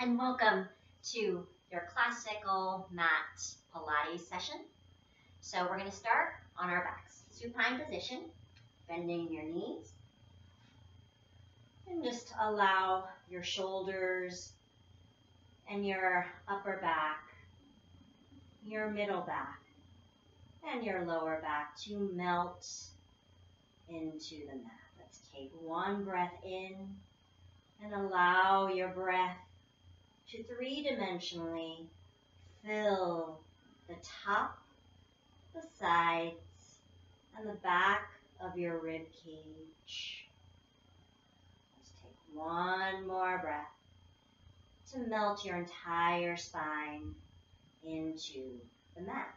and welcome to your classical mat Pilates session. So we're going to start on our backs. Supine position, bending your knees, and just allow your shoulders and your upper back, your middle back, and your lower back to melt into the mat. Let's take one breath in and allow your breath to three-dimensionally fill the top, the sides, and the back of your rib cage. Let's take one more breath to melt your entire spine into the mat.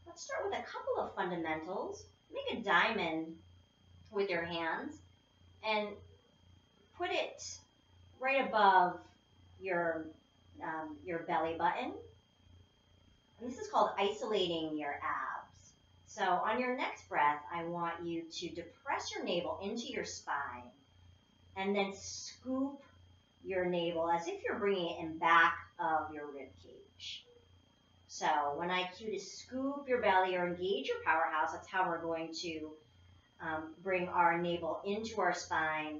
Let's start with a couple of fundamentals. Make a diamond with your hands and put it right above your belly button. And this is called isolating your abs. So on your next breath, I want you to depress your navel into your spine and then scoop your navel as if you're bringing it in back of your rib cage. So when I cue to scoop your belly or engage your powerhouse, that's how we're going to bring our navel into our spine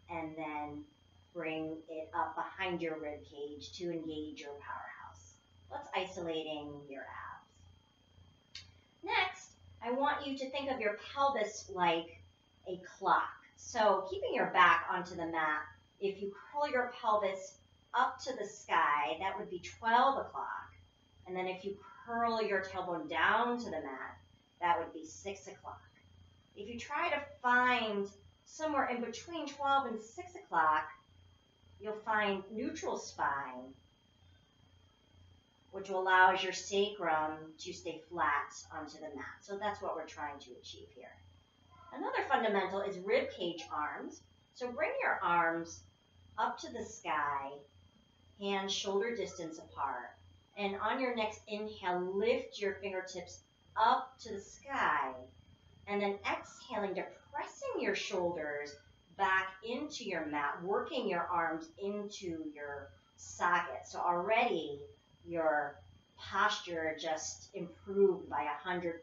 and then bring it up behind your rib cage to engage your powerhouse. That's isolating your abs. Next, I want you to think of your pelvis like a clock. So keeping your back onto the mat, if you curl your pelvis up to the sky, that would be 12 o'clock. And then if you curl your tailbone down to the mat, that would be 6 o'clock. If you try to find somewhere in between 12 and 6 o'clock, you'll find neutral spine, which allows your sacrum to stay flat onto the mat. So that's what we're trying to achieve here. Another fundamental is Ribcage Arms. So bring your arms up to the sky, hands shoulder distance apart. And on your next inhale, lift your fingertips up to the sky. And then exhaling, depressing your shoulders back into your mat, working your arms into your socket. So already your posture just improved by 100%.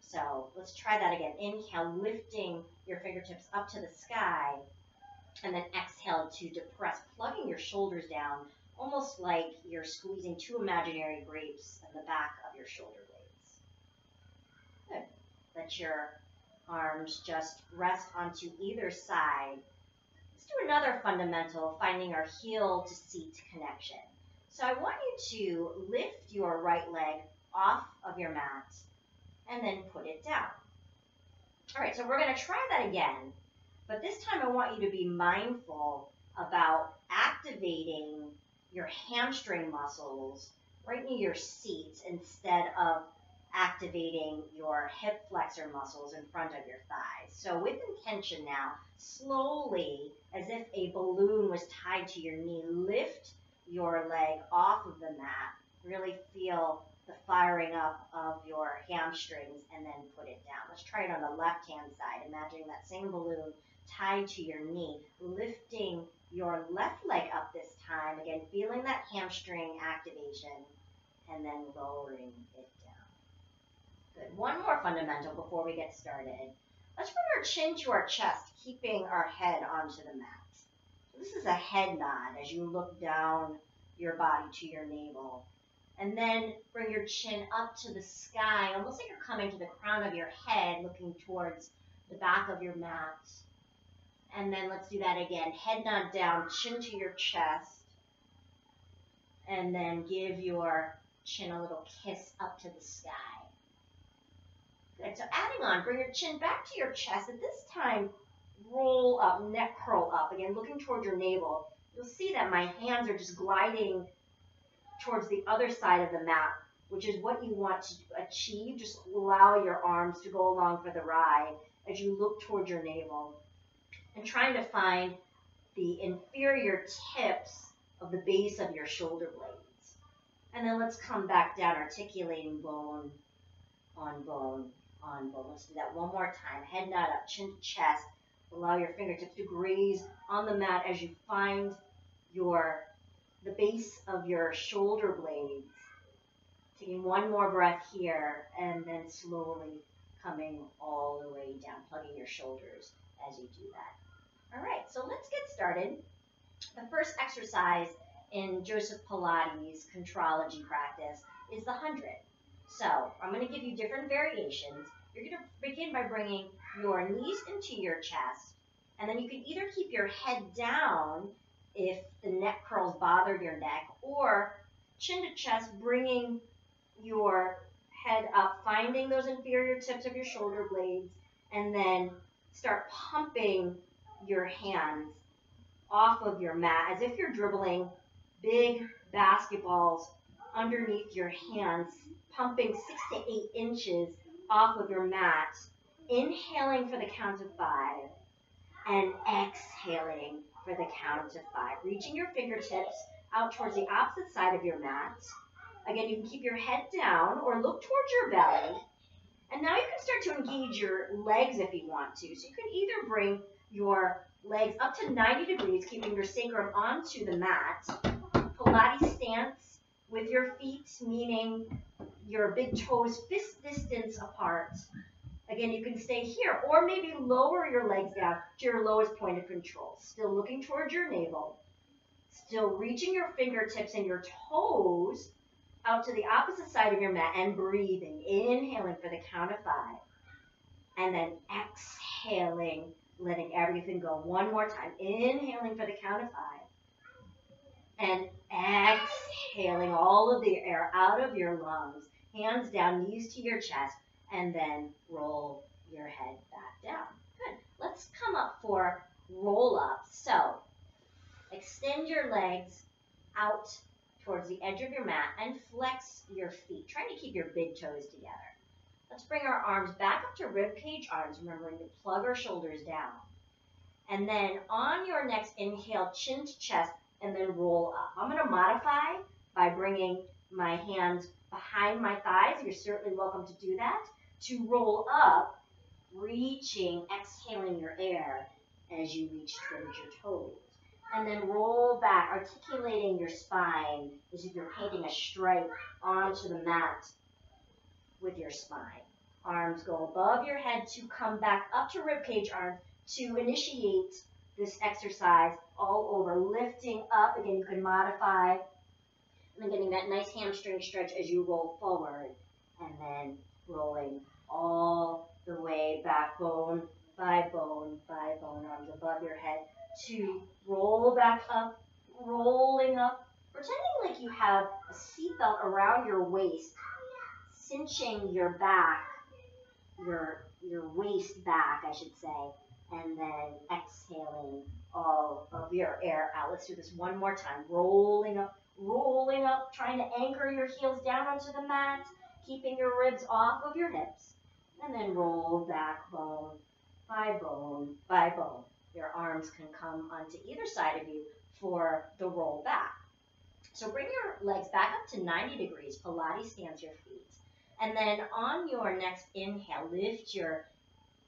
So let's try that again. Inhale, lifting your fingertips up to the sky, and then exhale to depress, plugging your shoulders down, almost like you're squeezing two imaginary grapes in the back of your shoulder blades. Good. Let your arms just rest onto either side. Let's do another fundamental, finding our heel to seat connection. So I want you to lift your right leg off of your mat and then put it down. All right, so we're going to try that again, but this time I want you to be mindful about activating your hamstring muscles right near your seat instead of activating your hip flexor muscles in front of your thighs. So with intention now, slowly, as if a balloon was tied to your knee, lift your leg off of the mat. Really feel the firing up of your hamstrings and then put it down. Let's try it on the left-hand side. Imagining that same balloon tied to your knee, lifting your left leg up this time. Again, feeling that hamstring activation and then lowering it down. Good. One more fundamental before we get started. Let's bring our chin to our chest, keeping our head onto the mat. So this is a head nod as you look down your body to your navel. And then bring your chin up to the sky, almost like you're coming to the crown of your head, looking towards the back of your mat. And then let's do that again. Head nod down, chin to your chest. And then give your chin a little kiss up to the sky. Good. So adding on, bring your chin back to your chest. At this time, roll up, neck curl up. Again, looking toward your navel. You'll see that my hands are just gliding towards the other side of the mat, which is what you want to achieve. Just allow your arms to go along for the ride as you look toward your navel and trying to find the inferior tips of the base of your shoulder blades. And then let's come back down, articulating bone on bone on bone. Let's do that one more time. Head nod up, chin to chest. Allow your fingertips to graze on the mat as you find the base of your shoulder blades. Taking one more breath here, and then slowly coming all the way down, plugging your shoulders as you do that. All right, so let's get started. The first exercise in Joseph Pilates' contrology practice is the 100. So I'm going to give you different variations. You're going to begin by bringing your knees into your chest, and then you can either keep your head down if the neck curls bothered your neck, or chin to chest, bringing your head up, finding those inferior tips of your shoulder blades, and then start pumping your hands off of your mat as if you're dribbling big basketballs underneath your hands, pumping 6 to 8 inches off of your mat, inhaling for the count of 5, and exhaling for the count of 5. Reaching your fingertips out towards the opposite side of your mat. Again, you can keep your head down or look towards your belly. And now you can start to engage your legs if you want to. So you can either bring your legs up to 90 degrees, keeping your sacrum onto the mat. Pilates stance with your feet, meaning your big toes fist distance apart. Again, you can stay here, or maybe lower your legs down to your lowest point of control. Still looking towards your navel. Still reaching your fingertips and your toes out to the opposite side of your mat and breathing. Inhaling for the count of 5. And then exhaling, letting everything go. One more time. Inhaling for the count of 5. And exhaling all of the air out of your lungs. Hands down, knees to your chest. And then roll your head back down. Good. Let's come up for roll-ups. So extend your legs out towards the edge of your mat and flex your feet, trying to keep your big toes together. Let's bring our arms back up to Ribcage Arms, remembering to plug our shoulders down. And then on your next inhale, chin to chest, and then roll up. I'm going to modify by bringing my hands behind my thighs. You're certainly welcome to do that. To roll up, reaching, exhaling your air as you reach towards your toes. And then roll back, articulating your spine as if you're painting a stripe onto the mat with your spine. Arms go above your head to come back up to Ribcage Arms to initiate this exercise all over. Lifting up, again, you can modify, and then getting that nice hamstring stretch as you roll forward. And then rolling all the way back, bone by bone by bone, arms above your head, to roll back up, rolling up, pretending like you have a seatbelt around your waist, cinching your back, your waist back, I should say, and then exhaling all of your air out. Let's do this one more time. Rolling up, trying to anchor your heels down onto the mat, keeping your ribs off of your hips, and then roll back bone by bone by bone. Your arms can come onto either side of you for the roll back. So bring your legs back up to 90 degrees, Pilates stance your feet. And then on your next inhale, lift your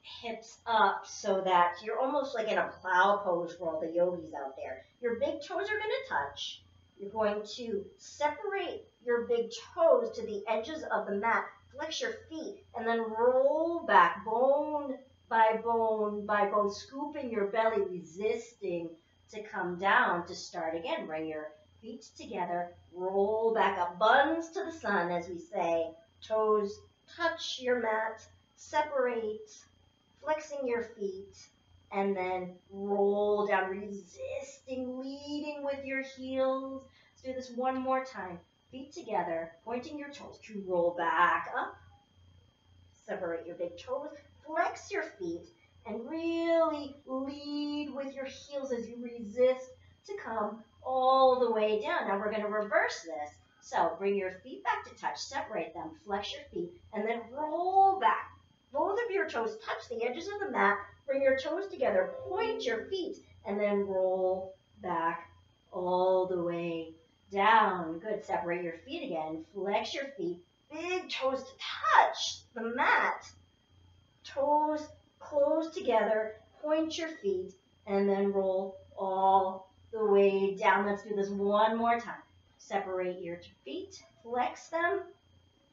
hips up so that you're almost like in a plow pose for all the yogis out there. Your big toes are going to touch. You're going to separate your big toes to the edges of the mat, flex your feet, and then roll back bone by bone by bone, scooping your belly, resisting to come down. To start again, bring your feet together, roll back up, buns to the sun, as we say. Toes touch your mat, separate, flexing your feet, and then roll down, resisting, leading with your heels. Let's do this one more time. Feet together, pointing your toes to roll back up. Separate your big toes, flex your feet, and really lead with your heels as you resist to come all the way down. Now we're going to reverse this. So bring your feet back to touch, separate them, flex your feet, and then roll back. Both of your toes touch the edges of the mat. Bring your toes together, point your feet, and then roll back all the way down. Good. Separate your feet again, flex your feet, big toes to touch the mat. Toes close together, point your feet, and then roll all the way down. Let's do this one more time. Separate your feet, flex them,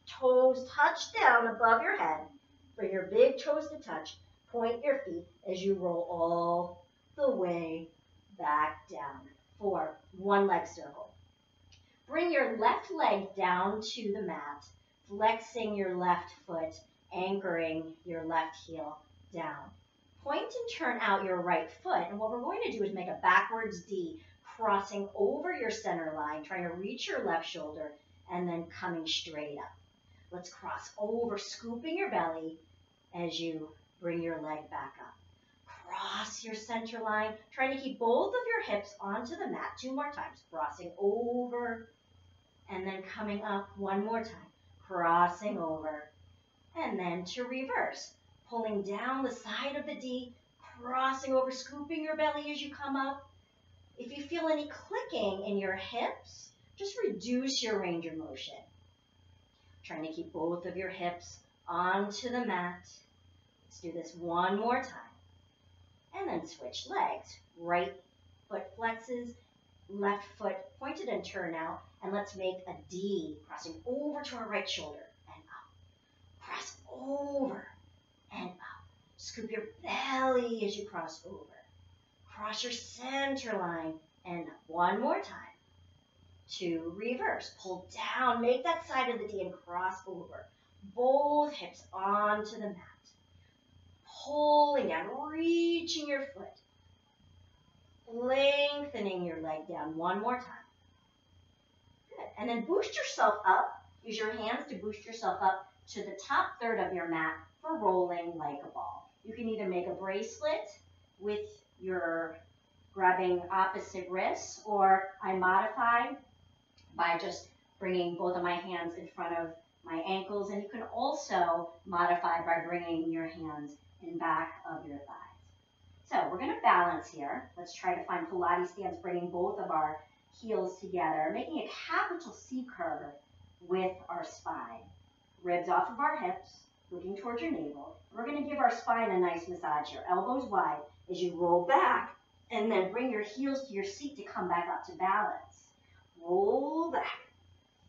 toes touch down above your head. Bring your big toes to touch. Point your feet as you roll all the way back down for one leg circle. Bring your left leg down to the mat, flexing your left foot, anchoring your left heel down. Point and turn out your right foot, and what we're going to do is make a backwards D, crossing over your center line, trying to reach your left shoulder, and then coming straight up. Let's cross over, scooping your belly as you bring your leg back up. Cross your center line, trying to keep both of your hips onto the mat. 2 more times, crossing over, and then coming up 1 more time, crossing over, and then to reverse. Pulling down the side of the D, crossing over, scooping your belly as you come up. If you feel any clicking in your hips, just reduce your range of motion. Trying to keep both of your hips onto the mat. Let's do this 1 more time. And then switch legs. Right foot flexes, left foot pointed and turn out. And let's make a D, crossing over to our right shoulder and up. Cross over and up. Scoop your belly as you cross over. Cross your center line and up. 1 more time. To reverse. Pull down, make that side of the D and cross over. Both hips onto the mat. Pulling down, reaching your foot. Lengthening your leg down 1 more time. Good. And then boost yourself up. Use your hands to boost yourself up to the top third of your mat for rolling like a ball. You can either make a bracelet with your grabbing opposite wrists, or I modify by just bringing both of my hands in front of my ankles, and you can also modify by bringing your hands in back of your thighs. So we're going to balance here. Let's try to find Pilates stance, bringing both of our heels together, making a capital C curve with our spine. Ribs off of our hips, looking towards your navel. We're going to give our spine a nice massage here. Elbows wide as you roll back, and then bring your heels to your seat to come back up to balance. Roll back,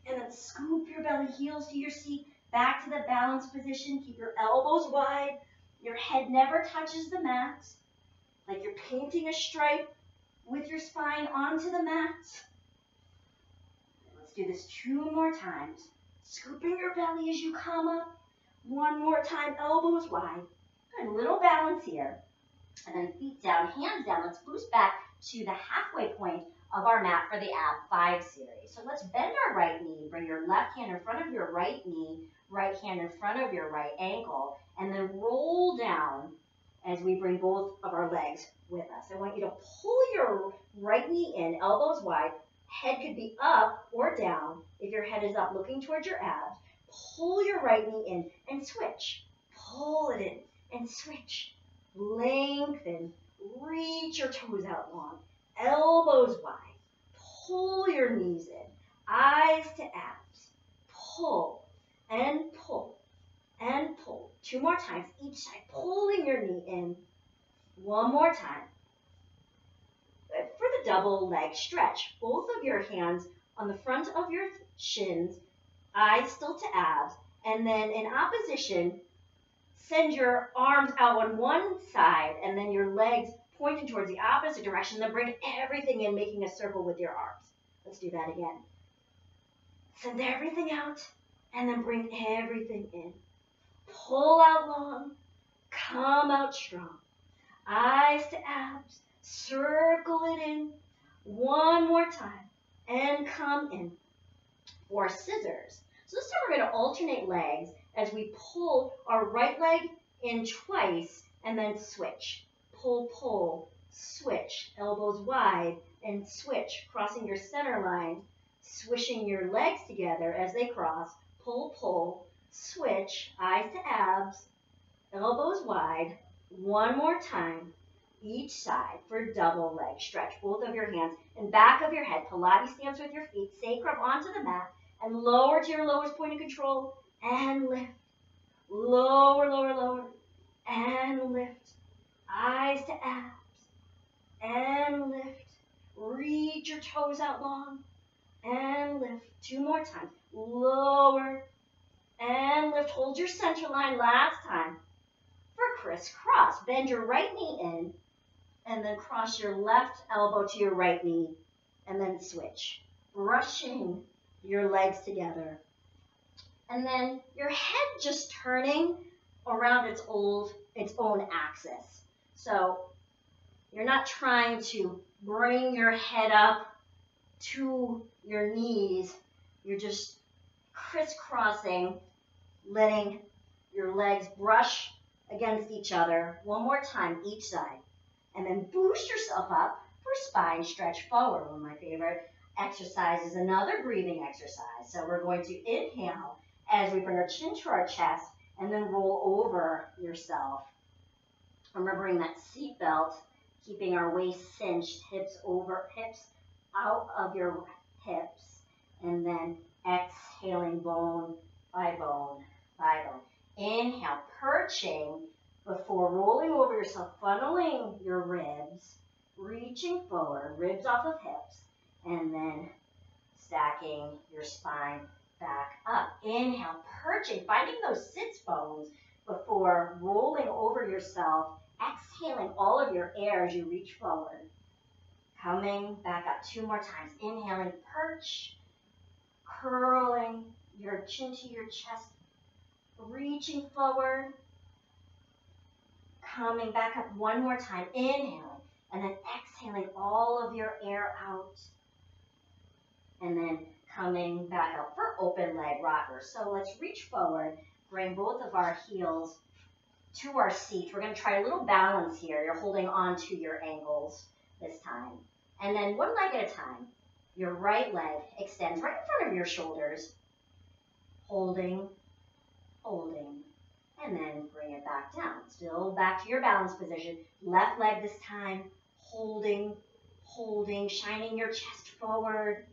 and then scoop your belly, heels to your seat, back to the balance position. Keep your elbows wide. Your head never touches the mat, like you're painting a stripe with your spine onto the mat. Let's do this 2 more times. Scooping your belly as you come up. 1 more time, elbows wide. Good, little balance here. And then feet down, hands down. Let's boost back to the halfway point of our mat for the ab 5 series. So let's bend our right knee. Bring your left hand in front of your right knee, right hand in front of your right ankle, and then roll down as we bring both of our legs with us. I want you to pull your right knee in, elbows wide. Head could be up or down. If your head is up, looking towards your abs, pull your right knee in and switch. Pull it in and switch. Lengthen. Reach your toes out long. Elbows wide. Pull your knees in. Eyes to abs. Pull and pull and pull. 2 more times each side. Pulling your knee in. 1 more time. Good. For the double leg stretch, both of your hands on the front of your shins, eyes still to abs, and then in opposition, send your arms out on one side and then your legs pointing towards the opposite direction. Then bring everything in, making a circle with your arms. Let's do that again. Send everything out and then bring everything in. Pull out long, come out strong. Eyes to abs, circle it in. 1 more time and come in. For scissors. So this time we're going to alternate legs as we pull our right leg in twice and then switch. Pull, pull, switch. Elbows wide and switch. Crossing your center line, swishing your legs together as they cross. Pull, pull, switch. Eyes to abs, elbows wide. 1 more time, each side for double leg stretch. Both of your hands in back of your head. Pilates stance with your feet. Sacrum onto the mat. And lower to your lowest point of control, and lift. Lower, lower, lower, and lift. Eyes to abs, and lift. toes out long. And lift. 2 more times. Lower. And lift. Hold your center line. Last time. For Criss Cross. Bend your right knee in. And then cross your left elbow to your right knee. And then switch. Brushing your legs together. And then your head just turning around its own axis. So you're not trying to bring your head up to your knees. You're just crisscrossing, letting your legs brush against each other. 1 more time, each side. And then boost yourself up for spine stretch forward. One of my favorite exercises, another breathing exercise. So we're going to inhale as we bring our chin to our chest and then roll over yourself. Remembering that seat belt, keeping our waist cinched, hips out of your hips, and then exhaling bone by bone by bone. Inhale, perching before rolling over yourself, funneling your ribs, reaching forward, ribs off of hips, and then stacking your spine back up. Inhale, perching, finding those sits bones before rolling over yourself, exhaling all of your air as you reach forward. Coming back up 2 more times. Inhaling, perch, curling your chin to your chest, reaching forward. Coming back up 1 more time. Inhaling, and then exhaling all of your air out. And then coming back up for open leg rockers. So let's reach forward, bring both of our heels to our seat. We're going to try a little balance here. You're holding on to your ankles this time. And then 1 leg at a time. Your right leg extends right in front of your shoulders. Holding, holding, and then bring it back down. Still back to your balance position. Left leg this time. Holding, holding, shining your chest forward.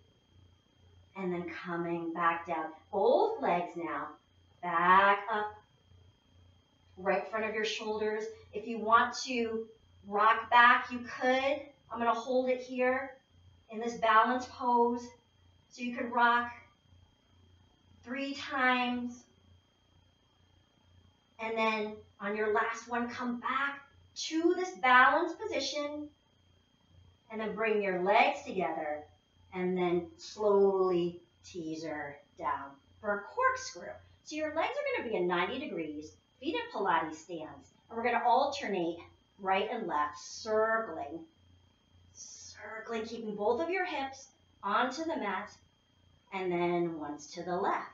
And then coming back down. Both legs now. Back up. Right in front of your shoulders. If you want to rock back, you could. I'm going to hold it here in this balance pose. So you could rock 3 times. And then on your last one, come back to this balance position. And then bring your legs together. And then slowly teaser down for a corkscrew. So your legs are going to be in 90 degrees, feet in Pilates stance. And we're going to alternate right and left, circling, keeping both of your hips onto the mat, and then once to the left.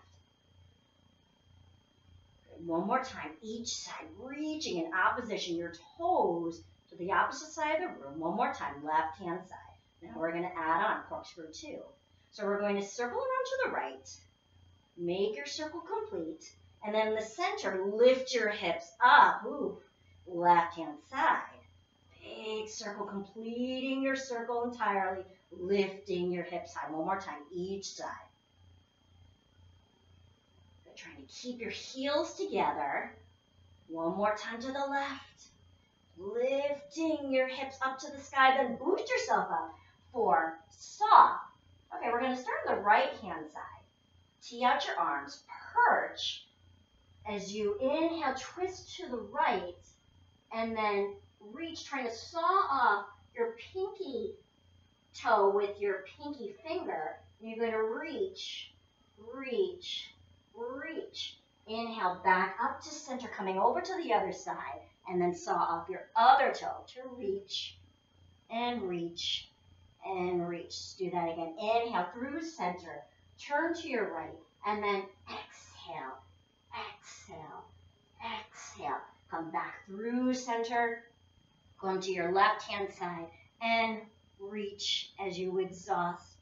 Good. 1 more time, each side, reaching in opposition, your toes to the opposite side of the room. 1 more time, left hand side. Now we're going to add on corkscrew 2. So we're going to circle around to the right, make your circle complete, and then in the center, lift your hips up. Ooh, left hand side. Big circle, completing your circle entirely, lifting your hips high. 1 more time, each side. Good. Trying to keep your heels together. 1 more time to the left. Lifting your hips up to the sky, then boost yourself up for saw. Okay, we're going to start on the right hand side. Tee out your arms, perch. As you inhale, twist to the right, and then reach, trying to saw off your pinky toe with your pinky finger. And you're going to reach, reach, reach. Inhale, back up to center, coming over to the other side, and then saw off your other toe to reach, and reach, and reach. Just do that again. Inhale through center, turn to your right, and then exhale, exhale, exhale. Come back through center, going to your left hand side, and reach as you exhaust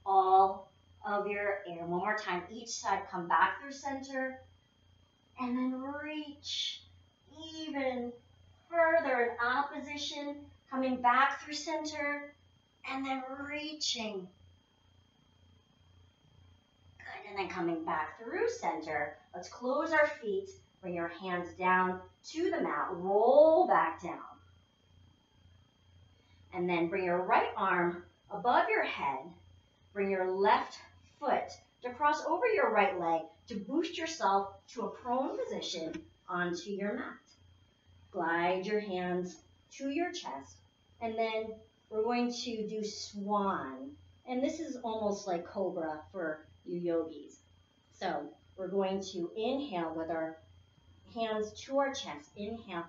all of your air. 1 more time, each side, come back through center, and then reach even further in opposition, coming back through center, and then reaching. Good, and then coming back through center. Let's close our feet, bring your hands down to the mat, roll back down. And then bring your right arm above your head. Bring your left foot to cross over your right leg to boost yourself to a prone position onto your mat. Glide your hands to your chest, and then we're going to do Swan. And this is almost like Cobra for you yogis. So we're going to inhale with our hands to our chest. Inhale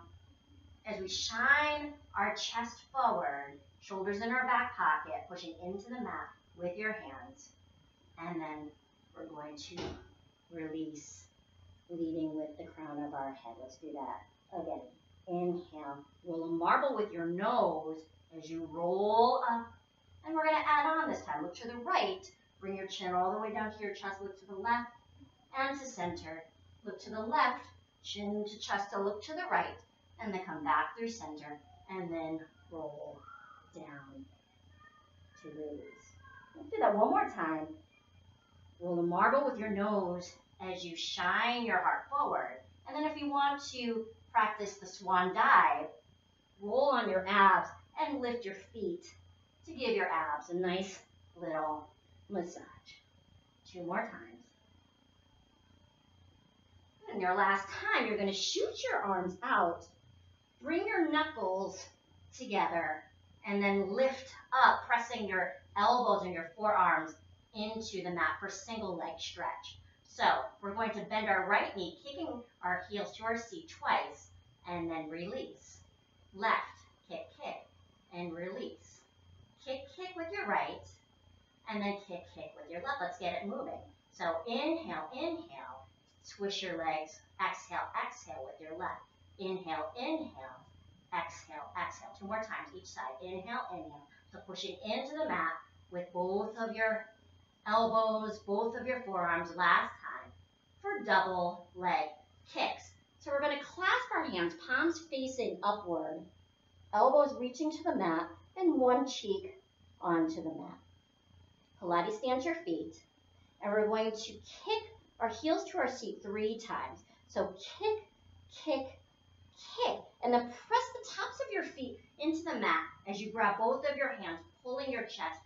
as we shine our chest forward, shoulders in our back pocket, pushing into the mat with your hands. And then we're going to release, leading with the crown of our head. Let's do that again. Inhale, roll a marble with your nose as you roll up. And we're going to add on this time. Look to the right. Bring your chin all the way down to your chest. Look to the left and to center. Look to the left, chin to chest to look to the right. And then come back through center. And then roll down to release. Let's do that one more time. Roll a marble with your nose as you shine your heart forward. And then if you want to practice the swan dive, roll on your abs and lift your feet to give your abs a nice little massage. 2 more times. And your last time, you're going to shoot your arms out, bring your knuckles together, and then lift up, pressing your elbows and your forearms into the mat for single leg stretch. So we're going to bend our right knee, kicking our heels to our seat twice, and then release. Left, kick, kick, and release. Kick, kick with your right, and then kick, kick with your left. Let's get it moving. So inhale, inhale, swish your legs. Exhale, exhale with your left. Inhale, inhale, exhale, exhale. 2 more times each side. Inhale, inhale. So pushing into the mat with both of your elbows, both of your forearms. Last time for double leg kicks. So we're going to clasp our hands, palms facing upward, elbows reaching to the mat, and one cheek onto the mat. Pilates stand your feet, and we're going to kick our heels to our seat 3 times. So kick, kick, kick, and then press the tops of your feet into the mat as you grab both of your hands, pulling your chest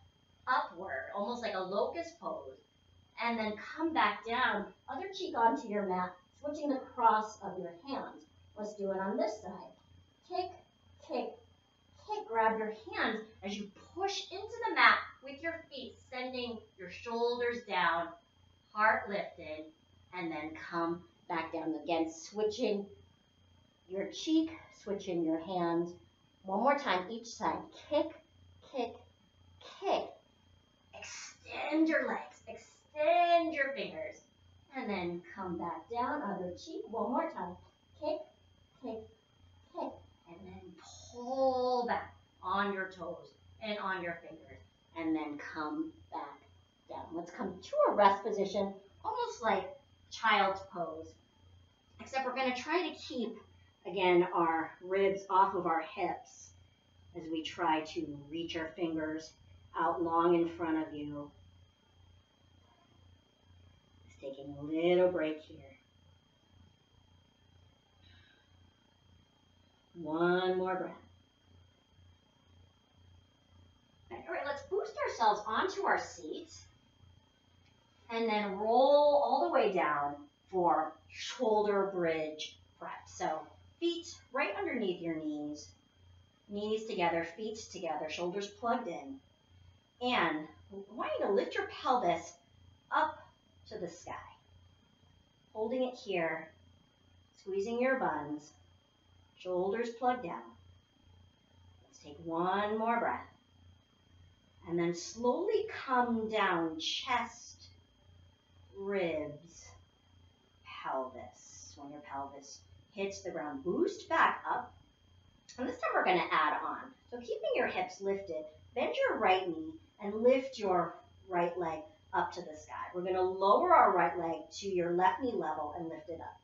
upward, almost like a locust pose, and then come back down, other cheek onto your mat, switching the cross of your hands. Let's do it on this side. Kick, kick, kick. Grab your hands as you push into the mat with your feet, sending your shoulders down, heart lifted, and then come back down again, switching your cheek, switching your hands. One more time each side. Kick, kick, kick. Extend your legs, extend your fingers, and then come back down, other cheek. One more time. Kick, kick, kick, and then pull back on your toes and on your fingers, and then come back down. Let's come to a rest position, almost like child's pose, except we're going to try to keep, again, our ribs off of our hips as we try to reach our fingers out long in front of you. Just taking a little break here. One more breath. All right, let's boost ourselves onto our seat and then roll all the way down for shoulder bridge prep. So feet right underneath your knees, knees together, feet together, shoulders plugged in. And I want you to lift your pelvis up to the sky, holding it here, squeezing your buns, shoulders plugged down. Let's take one more breath. And then slowly come down, chest, ribs, pelvis. When your pelvis hits the ground, boost back up. And this time we're going to add on. So keeping your hips lifted, bend your right knee and lift your right leg up to the sky. We're going to lower our right leg to your left knee level and lift it up.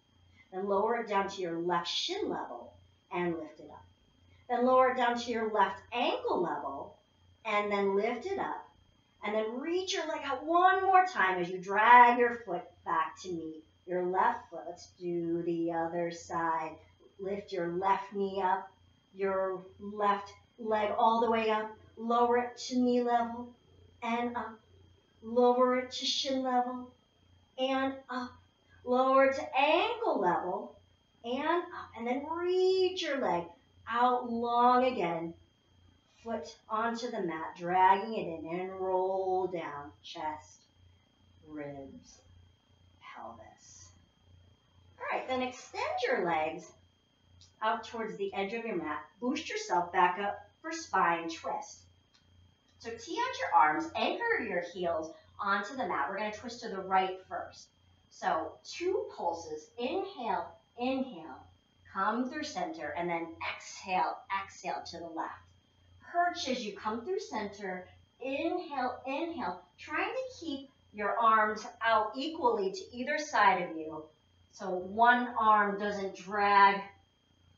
Then lower it down to your left shin level and lift it up. Then lower it down to your left ankle level and then lift it up. And then reach your leg out one more time as you drag your foot back to meet your left foot. Let's do the other side. Lift your left knee up, your left leg all the way up, lower it to knee level, and up. Lower it to shin level, and up. Lower it to ankle level, and up. And then reach your leg out long again. Foot onto the mat, dragging it in, and roll down. Chest, ribs, pelvis. All right, then extend your legs out towards the edge of your mat. Boost yourself back up for spine twist. So tee out your arms, anchor your heels onto the mat. We're going to twist to the right first. So 2 pulses. Inhale, inhale. Come through center, and then exhale, exhale to the left. Perch as you come through center. Inhale, inhale. Trying to keep your arms out equally to either side of you, so one arm doesn't drag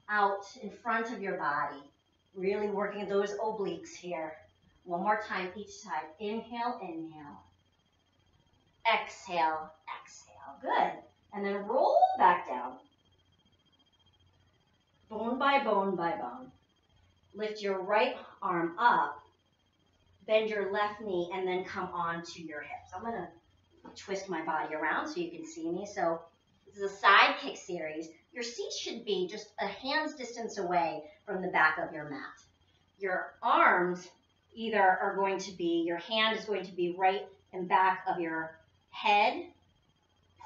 out in front of your body. Really working those obliques here. One more time each side. Inhale, inhale. Exhale, exhale. Good. And then roll back down. Bone by bone by bone. Lift your right arm up. Bend your left knee and then come onto your hips. I'm going to twist my body around so you can see me. So this is a side kick series. Your seat should be just a hand's distance away from the back of your mat. Your arms either are going to be, your hand is going to be right in back of your head,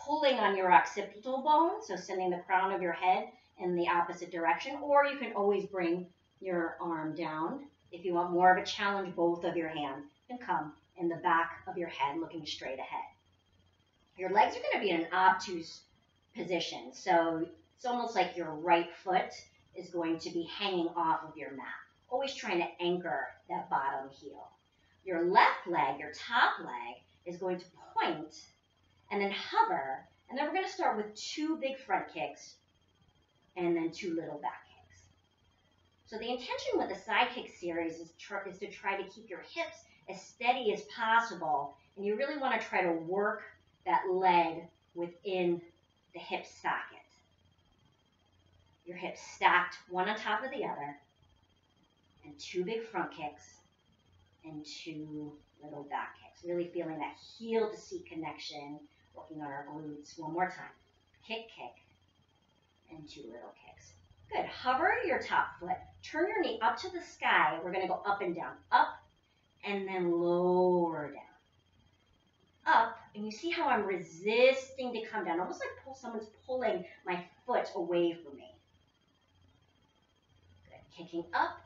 pulling on your occipital bone, so sending the crown of your head in the opposite direction, or you can always bring your arm down. If you want more of a challenge, both of your hands can come in the back of your head, looking straight ahead. Your legs are going to be in an obtuse position, so it's almost like your right foot is going to be hanging off of your mat, always trying to anchor that bottom heel. Your left leg, your top leg, is going to point and then hover, and then we're going to start with 2 big front kicks and then 2 little back kicks. So the intention with the side kick series is to try to keep your hips as steady as possible, and you really want to try to work that leg within the hip socket. Your hips stacked one on top of the other, and 2 big front kicks and 2 little back kicks. Really feeling that heel to seat connection, working on our glutes. One more time. Kick, kick, and 2 little kicks. Good. Hover your top foot. Turn your knee up to the sky. We're going to go up and down. Up and then lower down. Up, and you see how I'm resisting to come down, almost like someone's pulling my foot away from me. Good. Kicking up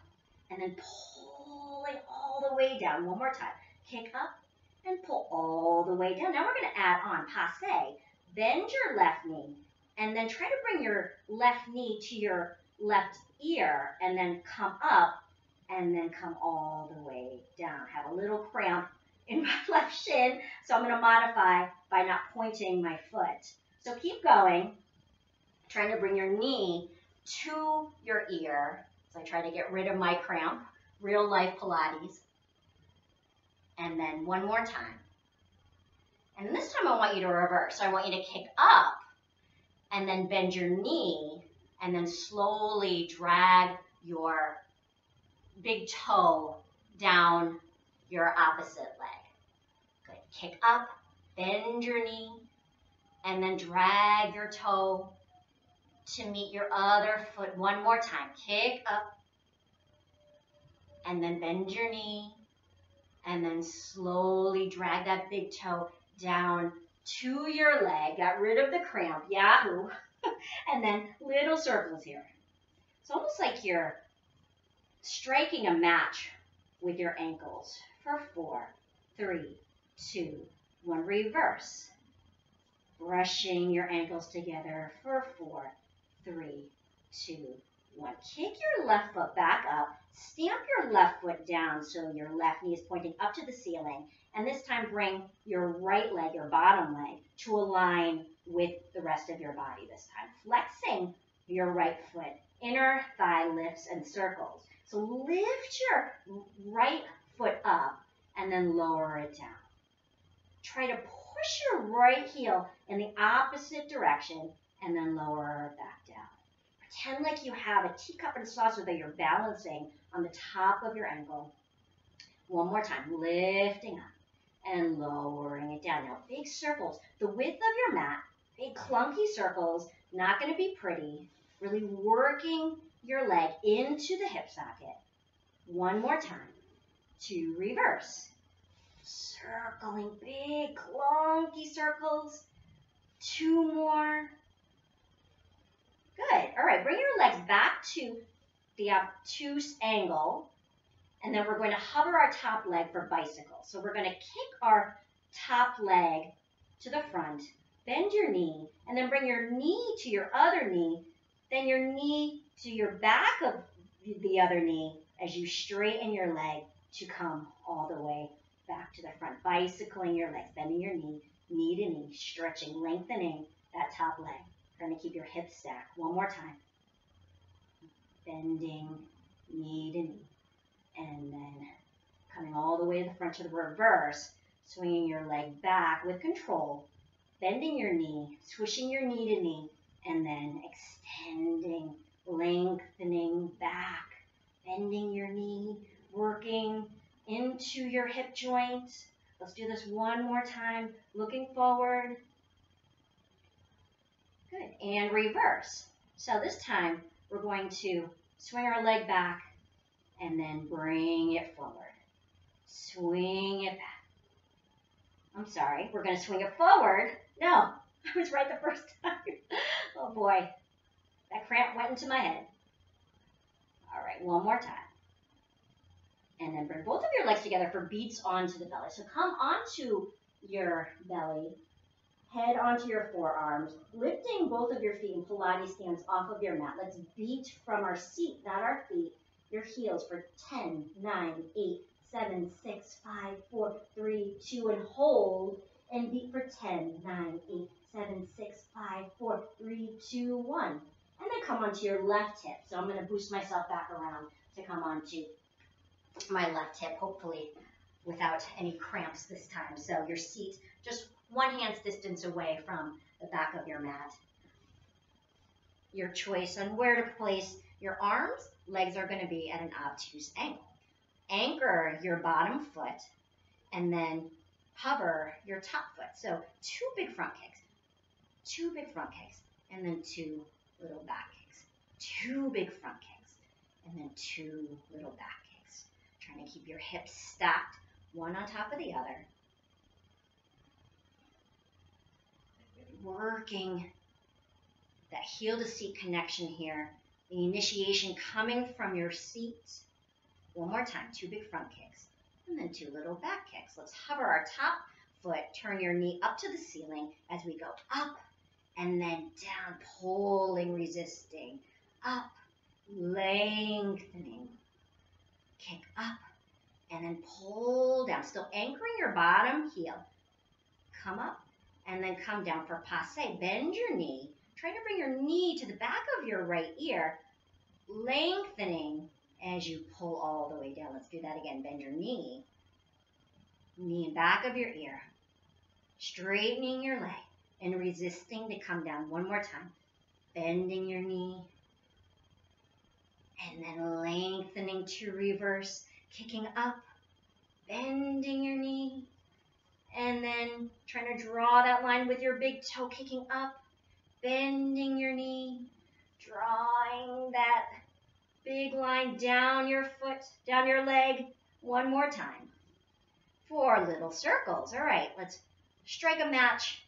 and then pulling all the way down. One more time. Kick up and pull all the way down. Now we're going to add on passe. Bend your left knee and then try to bring your left knee to your left ear and then come up and then come all the way down. Have a little cramp in my left shin, so I'm going to modify by not pointing my foot. So keep going, trying to bring your knee to your ear. So I try to get rid of my cramp, real life Pilates. And then one more time. And this time I want you to reverse. So I want you to kick up and then bend your knee and then slowly drag your big toe down your opposite leg. Good. Kick up, bend your knee, and then drag your toe to meet your other foot. One more time. Kick up, and then bend your knee, and then slowly drag that big toe down to your leg. Got rid of the cramp. Yahoo! And then little circles here. It's almost like you're striking a match with your ankles for 4, 3, 2, 1. Reverse. Brushing your ankles together for 4, 3, 2, 1. Kick your left foot back up. Stamp your left foot down so your left knee is pointing up to the ceiling. And this time bring your right leg, your bottom leg, to align with the rest of your body this time. Flexing your right foot. Inner thigh lifts and circles. So lift your right foot up and then lower it down. Try to push your right heel in the opposite direction and then lower it back down. Pretend like you have a teacup and saucer that you're balancing on the top of your ankle. One more time, lifting up and lowering it down. Now, big circles, the width of your mat, big clunky circles, not going to be pretty. Really working your leg into the hip socket. One more time to reverse. Circling, big clunky circles. Two more. Good. All right, bring your legs back to the obtuse angle. And then we're going to hover our top leg for bicycle. So we're going to kick our top leg to the front, bend your knee, and then bring your knee to your other knee, then your knee to your back of the other knee as you straighten your leg to come all the way back to the front. Bicycling your legs, bending your knee, knee to knee, stretching, lengthening that top leg. Trying to keep your hips stacked. One more time. Bending, knee to knee. And then coming all the way to the front to the reverse, swinging your leg back with control, bending your knee, swishing your knee to knee, and then extending, lengthening back, bending your knee, working into your hip joint. Let's do this one more time, looking forward. Good, and reverse. So this time, we're going to swing our leg back, and then bring it forward. Swing it back. I'm sorry, we're going to swing it forward. No, I was right the first time. Oh boy, that cramp went into my head. All right, one more time. And then bring both of your legs together for beats onto the belly. So come onto your belly, head onto your forearms, lifting both of your feet in Pilates stance off of your mat. Let's beat from our seat, not our feet. Your heels for 10, 9, 8, 7, 6, 5, 4, 3, 2, and hold. And beat for 10, 9, 8, 7, 6, 5, 4, 3, 2, 1. And then come onto your left hip. So I'm going to boost myself back around to come onto my left hip, hopefully without any cramps this time. So your seat just one hand's distance away from the back of your mat. Your choice on where to place your arms, legs are going to be at an obtuse angle. Anchor your bottom foot and then hover your top foot. So 2 big front kicks, 2 big front kicks, and then 2 little back kicks. 2 big front kicks, and then 2 little back kicks. Trying to keep your hips stacked, one on top of the other. Working that heel to seat connection here. The initiation coming from your seat. One more time, 2 big front kicks, and then 2 little back kicks. Let's hover our top foot, turn your knee up to the ceiling as we go up and then down, pulling, resisting, up, lengthening, kick up, and then pull down, still anchoring your bottom heel. Come up and then come down for passe. Bend your knee. Try to bring your knee to the back of your right ear, lengthening as you pull all the way down. Let's do that again. Bend your knee, knee and back of your ear, straightening your leg and resisting to come down. One more time. Bending your knee and then lengthening to reverse, kicking up, bending your knee, and then trying to draw that line with your big toe, kicking up, bending your knee, drawing that big line down your foot, down your leg. One more time. 4 little circles. All right, let's strike a match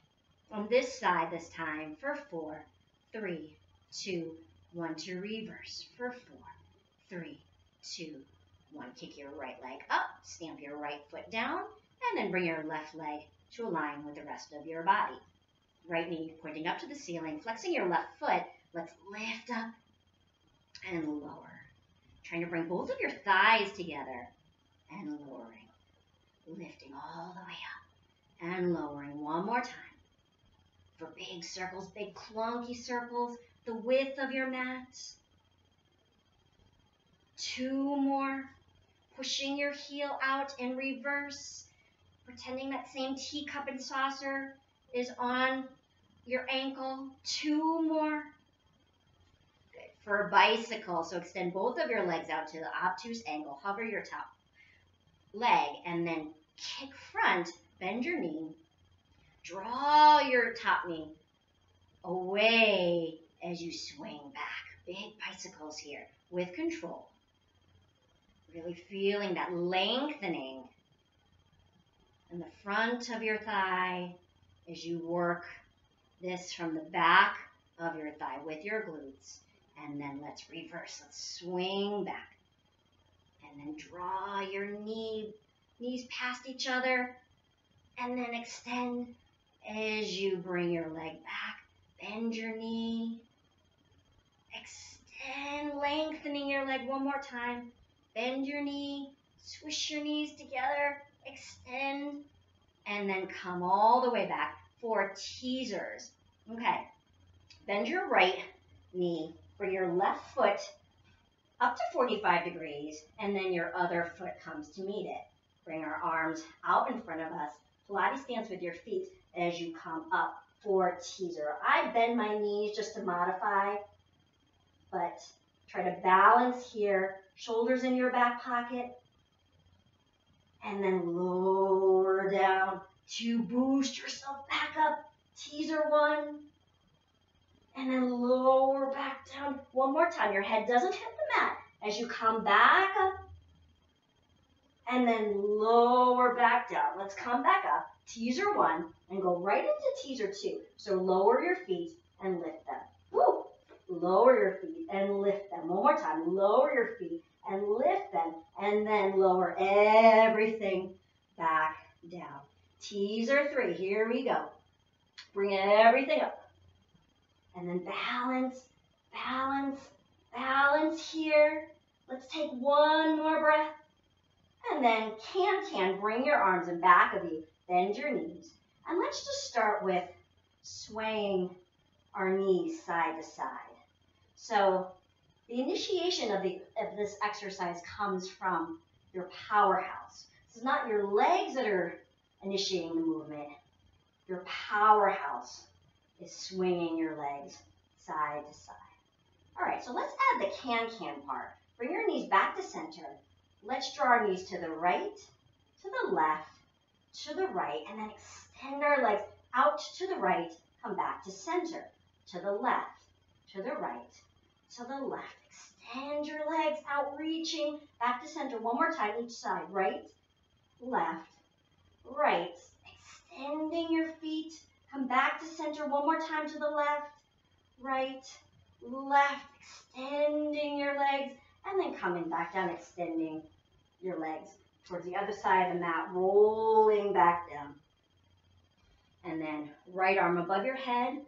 on this side this time for 4, 3, 2, 1 to reverse for 4, 3, 2, 1. Kick your right leg up, stamp your right foot down, and then bring your left leg to align with the rest of your body. Right knee pointing up to the ceiling, flexing your left foot. Let's lift up and lower. Trying to bring both of your thighs together and lowering. Lifting all the way up and lowering one more time. For big circles, big clunky circles, the width of your mat. 2 more. Pushing your heel out in reverse. Pretending that same teacup and saucer is on your ankle. 2 more. Good. For a bicycle, so extend both of your legs out to the obtuse angle. Hover your top leg, and then kick front, bend your knee, draw your top knee away as you swing back. Big bicycles here with control. Really feeling that lengthening in the front of your thigh as you work this from the back of your thigh with your glutes. And then let's reverse. Let's swing back. And then draw your knees past each other. And then extend as you bring your leg back. Bend your knee. Extend, lengthening your leg one more time. Bend your knee. Swish your knees together. Extend. And then come all the way back for teasers. Okay. Bend your right knee. Bring your left foot up to 45 degrees, and then your other foot comes to meet it. Bring our arms out in front of us. Pilates stance with your feet as you come up for teaser. I bend my knees just to modify, but try to balance here. Shoulders in your back pocket, and then lower down to boost yourself back up. Teaser one. And then lower back down. One more time. Your head doesn't hit the mat. As you come back up. And then lower back down. Let's come back up. Teaser one. And go right into teaser two. So lower your feet and lift them. Woo! Lower your feet and lift them. One more time. Lower your feet and lift them. And then lower everything back down. Teaser three. Here we go. Bring everything up. And then balance, balance, balance here. Let's take one more breath. And then can, bring your arms in back of you. Bend your knees. And let's just start with swaying our knees side to side. So the initiation of this exercise comes from your powerhouse. This is not your legs that are initiating the movement. Your powerhouse is swinging your legs side to side. All right, so let's add the can part. Bring your knees back to center. Let's draw our knees to the right, to the left, to the right, and then extend our legs out to the right. Come back to center, to the left, to the right, to the left. Extend your legs out, reaching back to center. One more time each side. Right, left, right. Extending your feet. Come back to center one more time to the left, right, left, extending your legs, and then coming back down, extending your legs towards the other side of the mat, rolling back down. And then right arm above your head,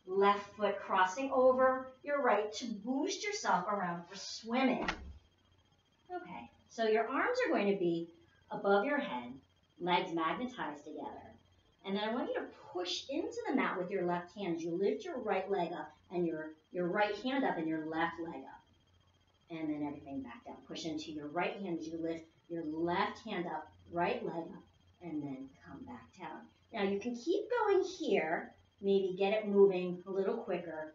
left foot crossing over your right to boost yourself around for swimming. Okay, so your arms are going to be above your head, legs magnetized together. And then I want you to push into the mat with your left hand as you lift your right leg up and your right hand up and your left leg up. And then everything back down. Push into your right hand as you lift your left hand up, right leg up, and then come back down. Now you can keep going here, maybe get it moving a little quicker,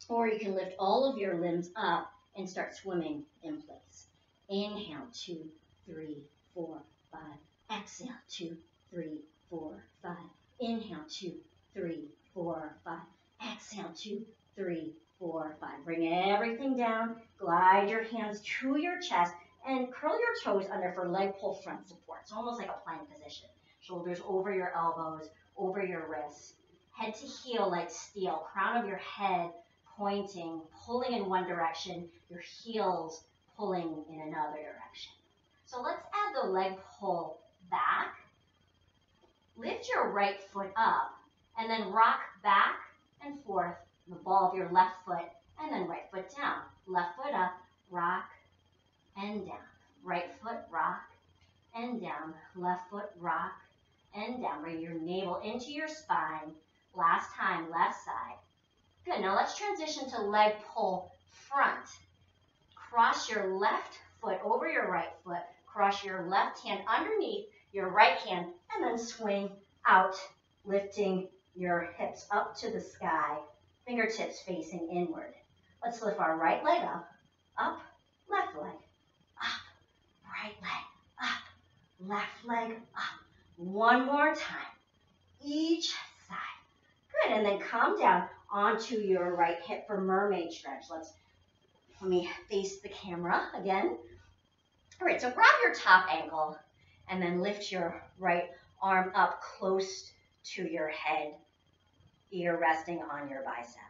or you can lift all of your limbs up and start swimming in place. Inhale, 2, 3, 4, 5. Exhale, 2, 3, 4, 5. Inhale, 2, 3, 4, 5. Exhale, 2, 3, 4, 5. Bring everything down. Glide your hands to your chest and curl your toes under for leg pull front support. It's almost like a plank position. Shoulders over your elbows, over your wrists. Head to heel like steel. Crown of your head pointing, pulling in one direction. Your heels pulling in another direction. So let's add the leg pull back. Lift your right foot up and then rock back and forth the ball of your left foot and then right foot down. Left foot up, rock and down. Right foot, rock and down. Left foot, rock and down. Bring your navel into your spine. Last time, left side. Good, now let's transition to leg pull front. Cross your left foot over your right foot. Cross your left hand underneath your right hand and then swing out, lifting your hips up to the sky, fingertips facing inward. Let's lift our right leg up, left leg, up, right leg, up, left leg up. One more time, each side. Good, and then come down onto your right hip for Mermaid Stretch. Let me face the camera again. All right, so grab your top ankle and then lift your right arm up close to your head, ear resting on your bicep.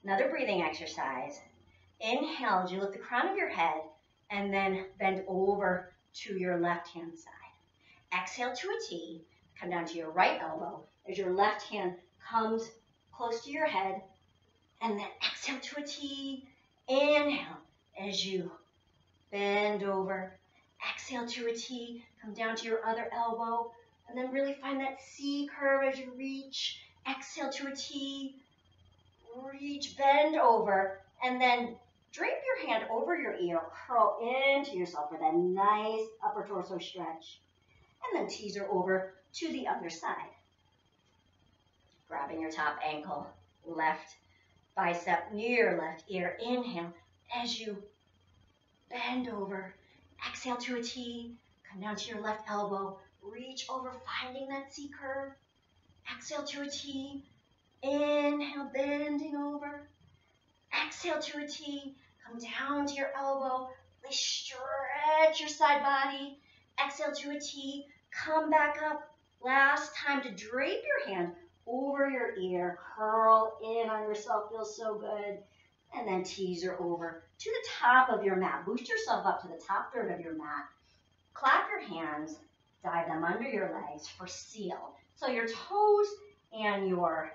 Another breathing exercise. Inhale as you lift the crown of your head and then bend over to your left-hand side. Exhale to a T. Come down to your right elbow as your left hand comes close to your head. And then exhale to a T. Inhale as you bend over. Exhale to a T. Come down to your other elbow. And then really find that C curve as you reach. Exhale to a T. Reach, bend over. And then drape your hand over your ear. Curl into yourself for that nice upper torso stretch. And then teaser over to the other side. Grabbing your top ankle, left bicep near your left ear. Inhale as you bend over. Exhale to a T. Come down to your left elbow. Reach over, finding that C curve. Exhale to a T. Inhale, bending over. Exhale to a T. Come down to your elbow. Really stretch your side body. Exhale to a T. Come back up. Last time to drape your hand over your ear. Curl in on yourself. Feels so good. And then teaser over to the top of your mat. Boost yourself up to the top third of your mat. Clap your hands. Dive them under your legs for seal. So your toes and your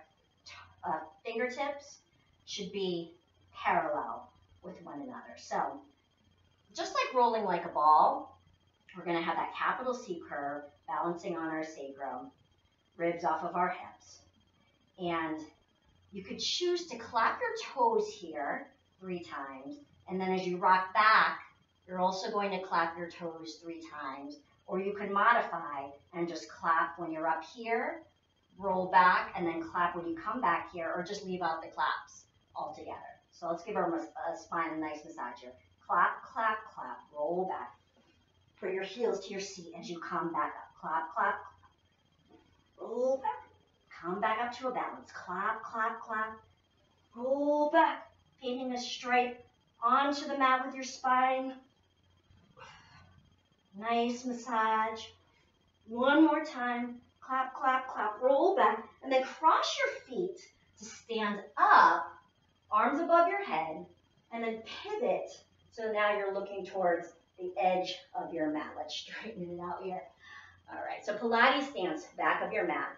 fingertips should be parallel with one another. So just like rolling like a ball, we're going to have that capital C curve balancing on our sacrum, ribs off of our hips. And you could choose to clap your toes here 3 times. And then as you rock back, you're also going to clap your toes 3 times. Or you could modify and just clap when you're up here, roll back, and then clap when you come back here, or just leave out the claps altogether. So let's give our spine a nice massage here. Clap, clap, clap, roll back. Put your heels to your seat as you come back up. Clap, clap, clap. Roll back. Come back up to a balance. Clap, clap, clap. Roll back. Painting a stripe onto the mat with your spine. Nice massage. One more time. Clap, clap, clap. Roll back. And then cross your feet to stand up. Arms above your head. And then pivot. So now you're looking towards the edge of your mat. Let's straighten it out here. All right. So Pilates stance, back of your mat.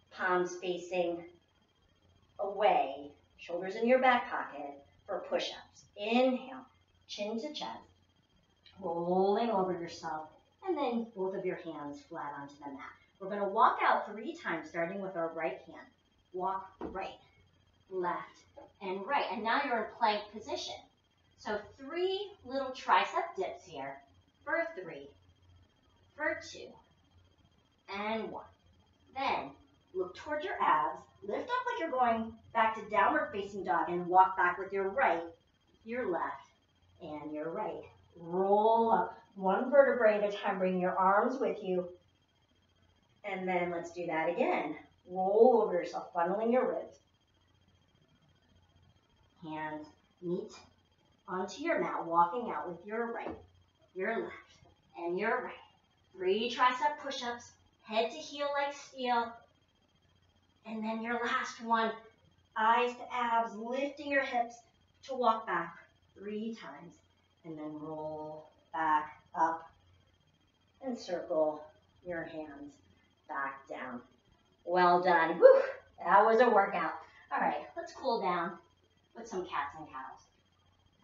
Palms facing away. Shoulders in your back pocket for push-ups. Inhale. Chin to chest. Rolling over yourself, and then both of your hands flat onto the mat. We're going to walk out 3 times, starting with our right hand. Walk right, left, and right. And now you're in plank position. So 3 little tricep dips here for 3, for 2, and 1. Then look towards your abs. Lift up like you're going back to downward facing dog, and walk back with your right, your left, and your right. Roll up 1 vertebrae at a time. Bring your arms with you. And then let's do that again. Roll over yourself, funneling your ribs. Hands meet onto your mat, walking out with your right, your left, and your right. 3 tricep push-ups, head to heel like steel. And then your last one, eyes to abs, lifting your hips to walk back 3 times. And then roll back up and circle your hands back down. Well done. Whew, that was a workout. All right, let's cool down with some cats and cows.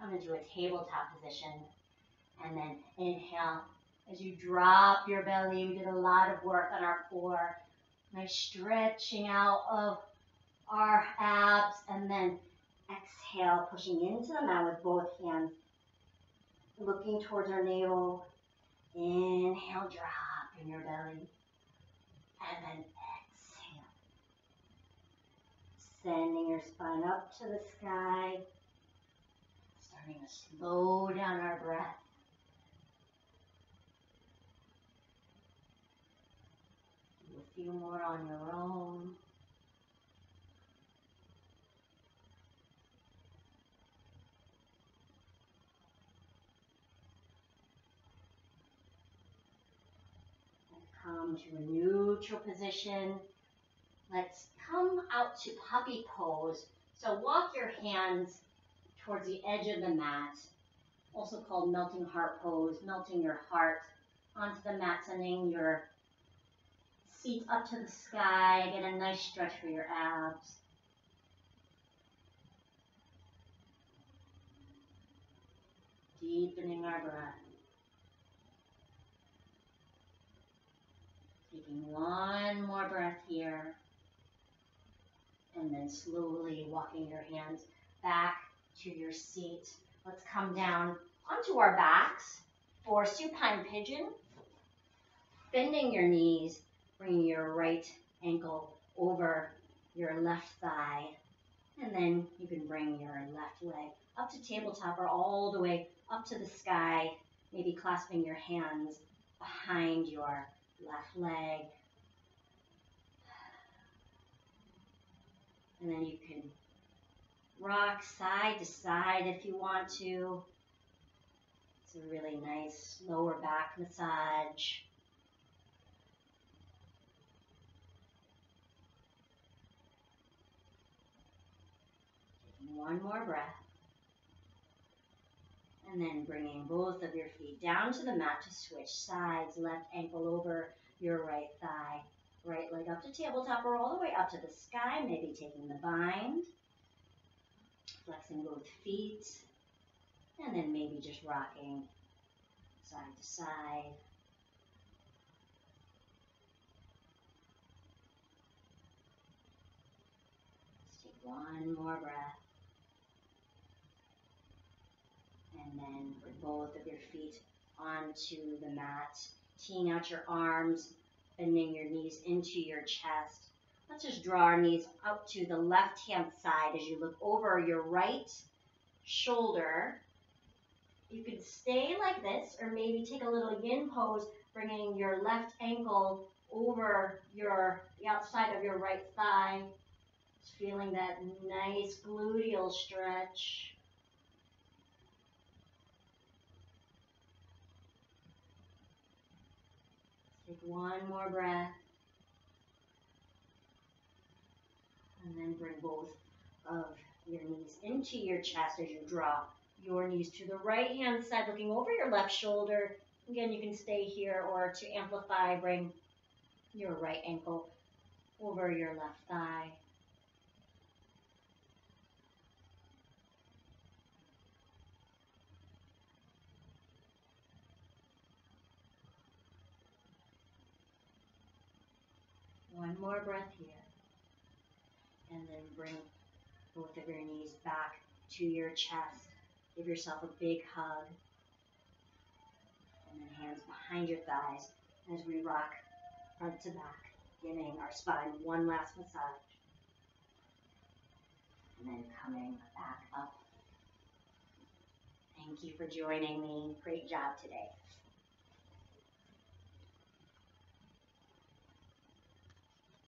I'm going to do a tabletop position. And then inhale as you drop your belly. We did a lot of work on our core. Nice stretching out of our abs. And then exhale, pushing into the mat with both hands. Looking towards our navel. Inhale, drop in your belly. And then exhale. Sending your spine up to the sky. Starting to slow down our breath. few more on your own. Come to a neutral position. Let's come out to puppy pose. So walk your hands towards the edge of the mat, also called melting heart pose, melting your heart onto the mat, sending your seat up to the sky. Get a nice stretch for your abs. Deepening our breath. Taking one more breath here. And then slowly walking your hands back to your seat. Let's come down onto our backs for supine pigeon. Bending your knees, bringing your right ankle over your left thigh. And then you can bring your left leg up to tabletop or all the way up to the sky, maybe clasping your hands behind your left leg. And then you can rock side to side if you want to. It's a really nice lower back massage. Taking one more breath. And then bringing both of your feet down to the mat to switch sides. Left ankle over your right thigh. Right leg up to tabletop or all the way up to the sky, maybe taking the bind. Flexing both feet. And then maybe just rocking side to side. Let's take one more breath. And then bring both of your feet onto the mat. Teeing out your arms. Bending your knees into your chest. Let's just draw our knees out to the left-hand side as you look over your right shoulder. You can stay like this or maybe take a little yin pose, bringing your left ankle over the outside of your right thigh. Just feeling that nice gluteal stretch. Take one more breath. And then bring both of your knees into your chest as you draw your knees to the right hand side, looking over your left shoulder. Again, you can stay here, or to amplify, bring your right ankle over your left thigh. One more breath here. And then bring both of your knees back to your chest. Give yourself a big hug. And then hands behind your thighs as we rock front to back, giving our spine one last massage. And then coming back up. Thank you for joining me. Great job today.